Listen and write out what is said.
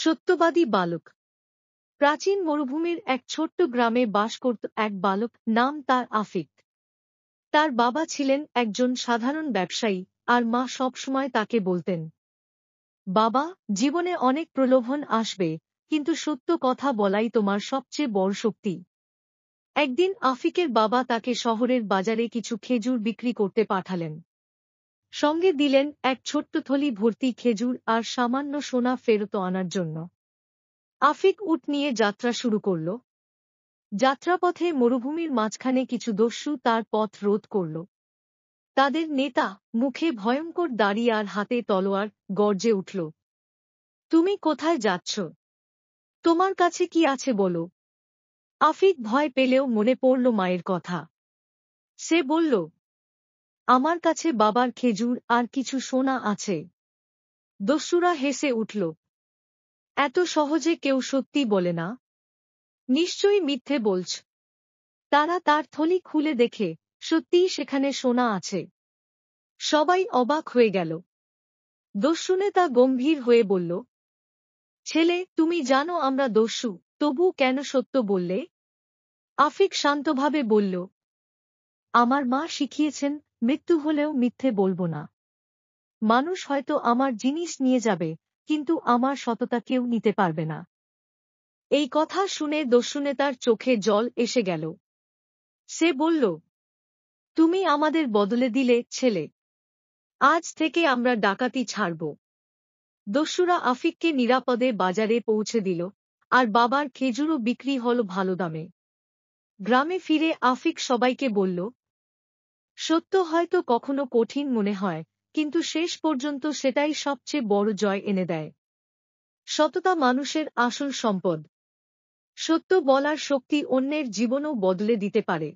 সত্যবাদী বালক। প্রাচীন মরুভূমির এক ছোট্ট গ্রামে বাস করত এক বালক, নাম তার আফিক। তার বাবা ছিলেন একজন সাধারণ ব্যবসায়ী, আর মা সবসময় তাকে বলতেন, বাবা, জীবনে অনেক প্রলোভন আসবে, কিন্তু সত্য কথা বলাই তোমার সবচেয়ে বড় শক্তি। একদিন আফিকের বাবা তাকে শহরের বাজারে কিছু খেজুর বিক্রি করতে পাঠালেন। সঙ্গে দিলেন এক ছোট্ট থলি ভর্তি খেজুর আর সামান্য সোনা ফেরত আনার জন্য। আফিক উট নিয়ে যাত্রা শুরু করল। যাত্রাপথে মরুভূমির মাঝখানে কিছু দস্যু তার পথ রোধ করল। তাদের নেতা, মুখে ভয়ঙ্কর দাড়ি আর হাতে তলোয়ার, গর্জে উঠল, তুমি কোথায় যাচ্ছ? তোমার কাছে কি আছে বলো? আফিক ভয় পেলেও মনে পড়ল মায়ের কথা। সে বলল, আমার কাছে বাবার খেজুর আর কিছু সোনা আছে। দস্যুরা হেসে উঠল, এত সহজে কেউ সত্যি বলে না, নিশ্চয়ই মিথ্যে বলছ। তারা তার থলি খুলে দেখে সত্যিই সেখানে সোনা আছে। সবাই অবাক হয়ে গেল। দস্যুনেতা গম্ভীর হয়ে বলল, ছেলে, তুমি জানো আমরা দস্যু, তবু কেন সত্য বললে? আফিক শান্তভাবে বলল, আমার মা শিখিয়েছেন, মৃত্যু হলেও মিথ্যে বলবো না। মানুষ হয়তো আমার জিনিস নিয়ে যাবে, কিন্তু আমার সততা কেউ নিতে পারবে না। এই কথা শুনে দস্যুনেতার চোখে জল এসে গেল। সে বলল, তুমি আমাদের বদলে দিলে, ছেলে। আজ থেকে আমরা ডাকাতি ছাড়ব। দস্যুরা আফিককে নিরাপদে বাজারে পৌঁছে দিল, আর বাবার খেজুরও বিক্রি হল ভালো দামে। গ্রামে ফিরে আফিক সবাইকে বলল, সত্য হয়তো কখনো কঠিন মনে হয়, কিন্তু শেষ পর্যন্ত সেটাই সবচেয়ে বড় জয় এনে দেয়। সততা মানুষের আসল সম্পদ। সত্য বলার শক্তি অন্যের জীবনও বদলে দিতে পারে।